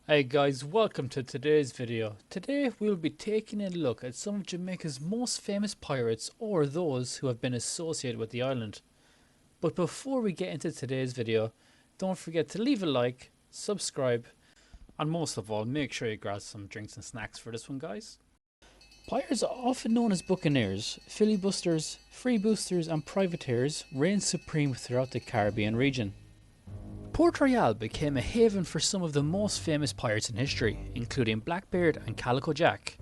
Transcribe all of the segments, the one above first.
Hey guys, welcome to today's video. Today we'll be taking a look at some of Jamaica's most famous pirates or those who have been associated with the island. But before we get into today's video, don't forget to leave a like, subscribe, and most of all make sure you grab some drinks and snacks for this one, guys. Pirates are often known as buccaneers, filibusters, freeboosters and privateers reign supreme throughout the Caribbean region. Port Royal became a haven for some of the most famous pirates in history, including Blackbeard and Calico Jack.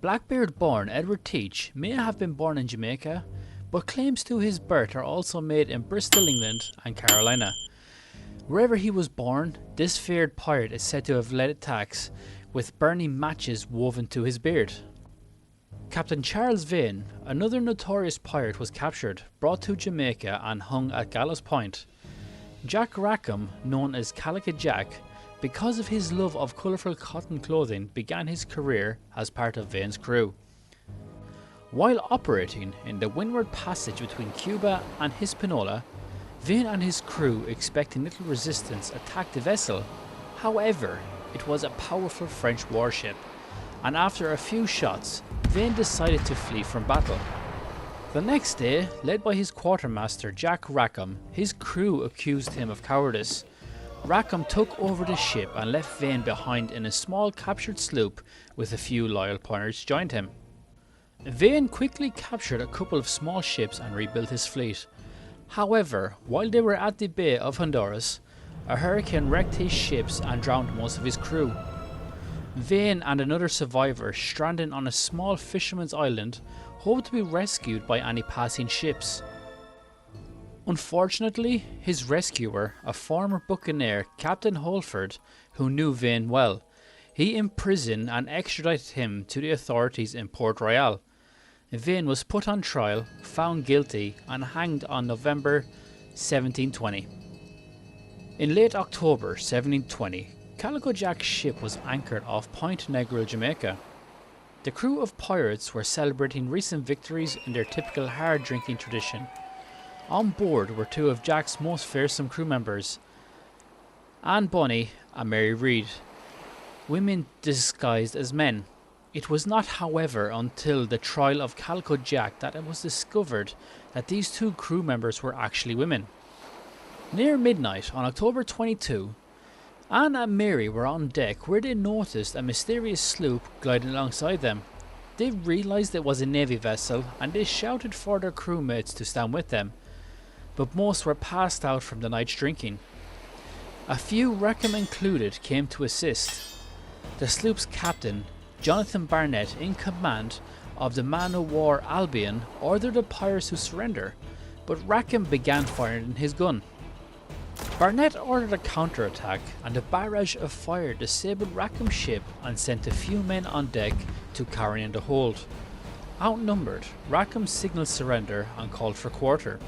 Blackbeard born Edward Teach may have been born in Jamaica, but claims to his birth are also made in Bristol, England and Carolina. Wherever he was born, this feared pirate is said to have led attacks with burning matches woven to his beard. Captain Charles Vane, another notorious pirate, was captured, brought to Jamaica and hung at Gallows Point. Jack Rackham, known as Calico Jack, because of his love of colourful cotton clothing, began his career as part of Vane's crew. While operating in the Windward Passage between Cuba and Hispaniola, Vane and his crew, expecting little resistance, attacked the vessel. However, it was a powerful French warship, and after a few shots, Vane decided to flee from battle. The next day, led by his quartermaster Jack Rackham, his crew accused him of cowardice. Rackham took over the ship and left Vane behind in a small captured sloop with a few loyal pirates joined him. Vane quickly captured a couple of small ships and rebuilt his fleet. However, while they were at the Bay of Honduras, a hurricane wrecked his ships and drowned most of his crew. Vane and another survivor, stranded on a small fisherman's island, hoped to be rescued by any passing ships. Unfortunately, his rescuer, a former buccaneer, Captain Holford, who knew Vane well, he imprisoned and extradited him to the authorities in Port Royal. Vane was put on trial, found guilty and hanged on November 1720. In late October 1720, Calico Jack's ship was anchored off Point Negril, Jamaica. The crew of pirates were celebrating recent victories in their typical hard drinking tradition. On board were two of Jack's most fearsome crew members, Bonny and Mary Read, women disguised as men. It was not, however, until the trial of Calico Jack that it was discovered that these two crew members were actually women. Near midnight on October 22, Anne and Mary were on deck where they noticed a mysterious sloop gliding alongside them. They realised it was a navy vessel and they shouted for their crewmates to stand with them, but most were passed out from the night's drinking. A few, Rackham included, came to assist. The sloop's captain, Jonathan Barnett, in command of the man-o'-war Albion, ordered the pirates to surrender, but Rackham began firing his gun. Barnett ordered a counterattack and a barrage of fire disabled Rackham's ship and sent a few men on deck to carry in the hold. Outnumbered, Rackham signalled surrender and called for quarter.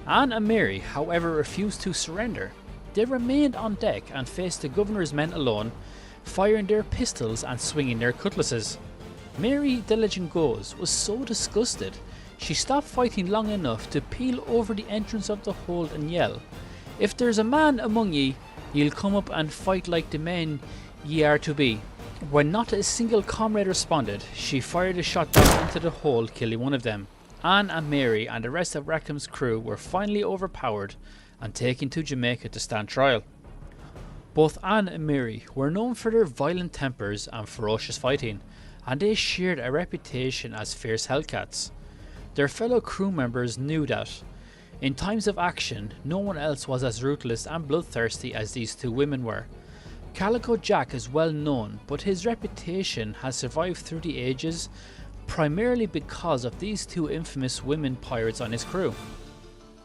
Anne and Mary, however, refused to surrender. They remained on deck and faced the governor's men alone, firing their pistols and swinging their cutlasses. Mary, the legend goes, was so disgusted she stopped fighting long enough to peel over the entrance of the hold and yell, "If there's a man among ye, ye'll come up and fight like the men ye are to be." When not a single comrade responded, she fired a shot down into the hold, killing one of them. Anne and Mary and the rest of Rackham's crew were finally overpowered and taken to Jamaica to stand trial. Both Anne and Mary were known for their violent tempers and ferocious fighting, and they shared a reputation as fierce hellcats. Their fellow crew members knew that in times of action, no one else was as ruthless and bloodthirsty as these two women were. Calico Jack is well known, but his reputation has survived through the ages, primarily because of these two infamous women pirates on his crew.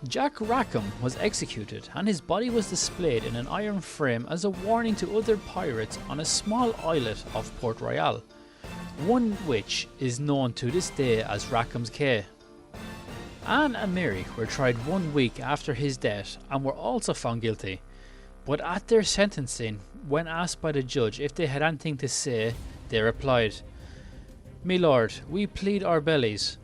Jack Rackham was executed and his body was displayed in an iron frame as a warning to other pirates on a small islet off Port Royal, one which is known to this day as Rackham's Cay. Anne and Mary were tried 1 week after his death and were also found guilty, but at their sentencing, when asked by the judge if they had anything to say, they replied, "Me lord, we plead our bellies."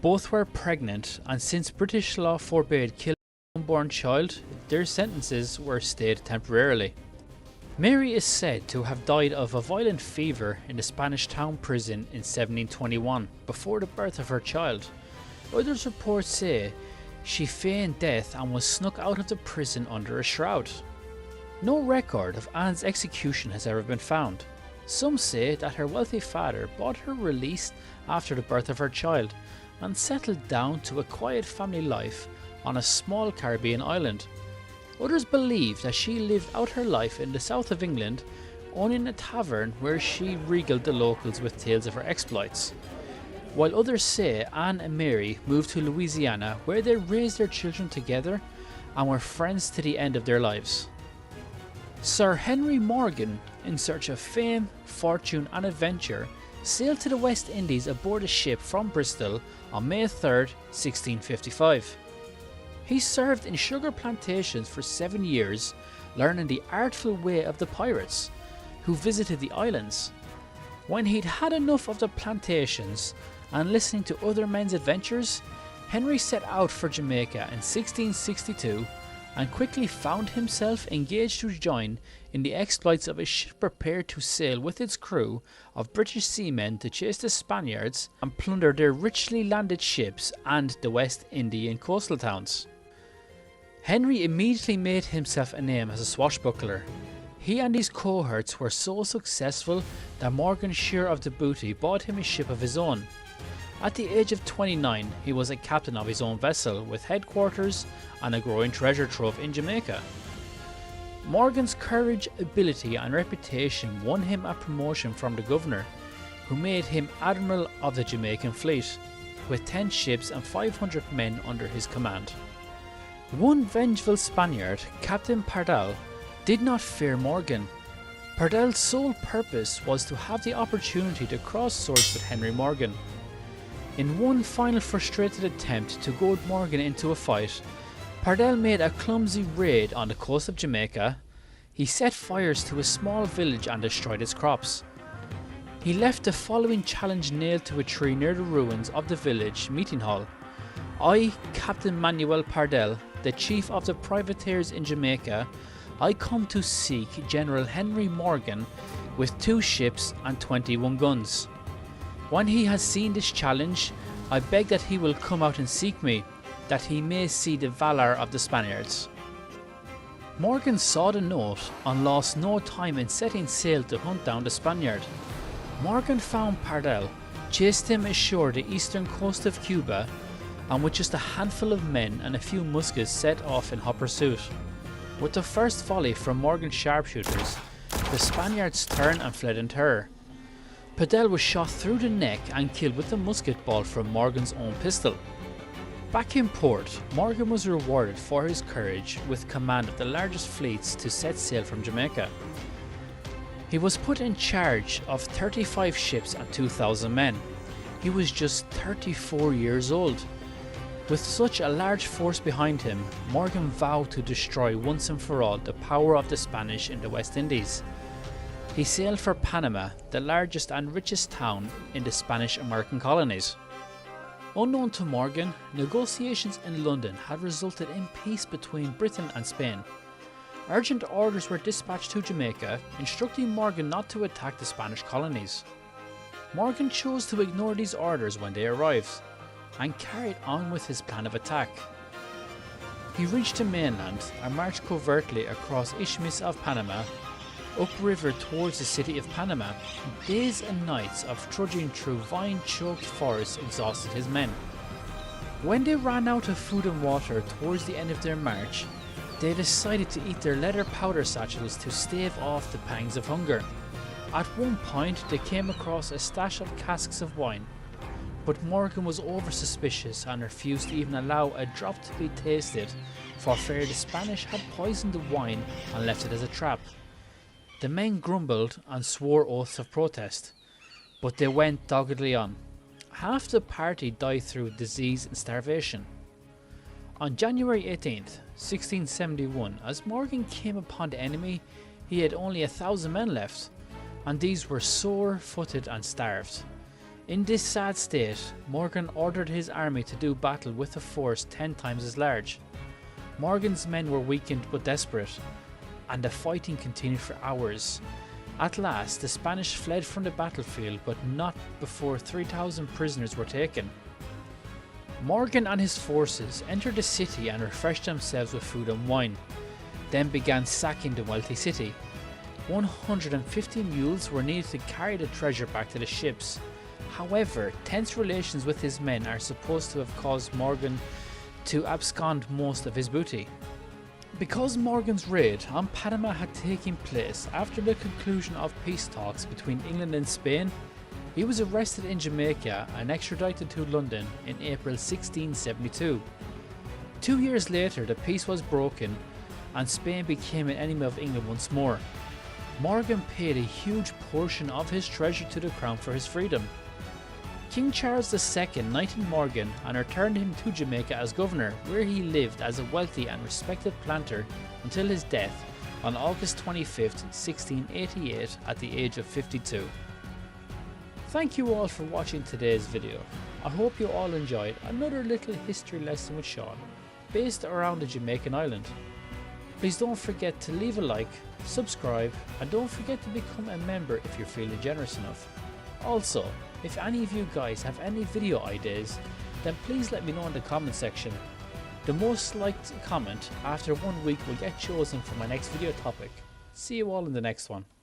Both were pregnant, and since British law forbade killing an unborn child, their sentences were stayed temporarily. Mary is said to have died of a violent fever in the Spanish town prison in 1721, before the birth of her child. Others reports say she feigned death and was snuck out of the prison under a shroud. No record of Anne's execution has ever been found. Some say that her wealthy father bought her release after the birth of her child and settled down to a quiet family life on a small Caribbean island. Others believe that she lived out her life in the south of England, owning a tavern where she regaled the locals with tales of her exploits. While others say Anne and Mary moved to Louisiana, where they raised their children together and were friends to the end of their lives. Sir Henry Morgan, in search of fame, fortune and adventure, sailed to the West Indies aboard a ship from Bristol on May 3, 1655. He served in sugar plantations for 7 years, learning the artful way of the pirates, who visited the islands. When he'd had enough of the plantations and listening to other men's adventures, Henry set out for Jamaica in 1662 and quickly found himself engaged to join in the exploits of a ship prepared to sail with its crew of British seamen to chase the Spaniards and plunder their richly landed ships and the West Indian coastal towns. Henry immediately made himself a name as a swashbuckler. He and his cohorts were so successful that Morgan's share of the booty bought him a ship of his own. At the age of 29, he was a captain of his own vessel with headquarters and a growing treasure trove in Jamaica. Morgan's courage, ability and reputation won him a promotion from the governor, who made him Admiral of the Jamaican fleet, with 10 ships and 500 men under his command. One vengeful Spaniard, Captain Pardal, did not fear Morgan. Pardal's sole purpose was to have the opportunity to cross swords with Henry Morgan. In one final frustrated attempt to goad Morgan into a fight, Pardal made a clumsy raid on the coast of Jamaica. He set fires to a small village and destroyed its crops. He left the following challenge nailed to a tree near the ruins of the village meeting hall. I, Captain Manuel Pardal, the chief of the privateers in Jamaica, I come to seek General Henry Morgan with 2 ships and 21 guns. When he has seen this challenge, I beg that he will come out and seek me, that he may see the valour of the Spaniards. Morgan saw the note and lost no time in setting sail to hunt down the Spaniard. Morgan found Pardal, chased him ashore the eastern coast of Cuba, and with just a handful of men and a few muskets set off in hot pursuit. With the first volley from Morgan's sharpshooters, the Spaniards turned and fled in terror. Pardal was shot through the neck and killed with a musket ball from Morgan's own pistol. Back in port, Morgan was rewarded for his courage with command of the largest fleets to set sail from Jamaica. He was put in charge of 35 ships and 2,000 men. He was just 34 years old. With such a large force behind him, Morgan vowed to destroy once and for all the power of the Spanish in the West Indies. He sailed for Panama, the largest and richest town in the Spanish-American colonies. Unknown to Morgan, negotiations in London had resulted in peace between Britain and Spain. Urgent orders were dispatched to Jamaica, instructing Morgan not to attack the Spanish colonies. Morgan chose to ignore these orders when they arrived, and carried on with his plan of attack. He reached the mainland and marched covertly across Isthmus of Panama, upriver towards the city of Panama. Days and nights of trudging through vine-choked forests exhausted his men. When they ran out of food and water towards the end of their march, they decided to eat their leather powder satchels to stave off the pangs of hunger. At one point they came across a stash of casks of wine, but Morgan was over-suspicious and refused to even allow a drop to be tasted for fear the Spanish had poisoned the wine and left it as a trap. The men grumbled and swore oaths of protest, but they went doggedly on. Half the party died through disease and starvation. On January 18th, 1671, as Morgan came upon the enemy, he had only 1,000 men left, and these were sore-footed and starved. In this sad state, Morgan ordered his army to do battle with a force 10 times as large. Morgan's men were weakened but desperate. and the fighting continued for hours. At last, the Spanish fled from the battlefield, but not before 3,000 prisoners were taken. Morgan and his forces entered the city and refreshed themselves with food and wine, then began sacking the wealthy city. 150 mules were needed to carry the treasure back to the ships. However, tense relations with his men are supposed to have caused Morgan to abscond most of his booty. Because Morgan's raid on Panama had taken place after the conclusion of peace talks between England and Spain, he was arrested in Jamaica and extradited to London in April 1672. 2 years later, the peace was broken and Spain became an enemy of England once more. Morgan paid a huge portion of his treasure to the crown for his freedom. King Charles II knighted Morgan and returned him to Jamaica as governor, where he lived as a wealthy and respected planter until his death on August 25, 1688 at the age of 52. Thank you all for watching today's video. I hope you all enjoyed another little history lesson with Sean, based around the Jamaican island. Please don't forget to leave a like, subscribe, and don't forget to become a member if you're feeling generous enough. Also, if any of you guys have any video ideas, then please let me know in the comment section. The most liked comment after 1 week will get chosen for my next video topic. See you all in the next one.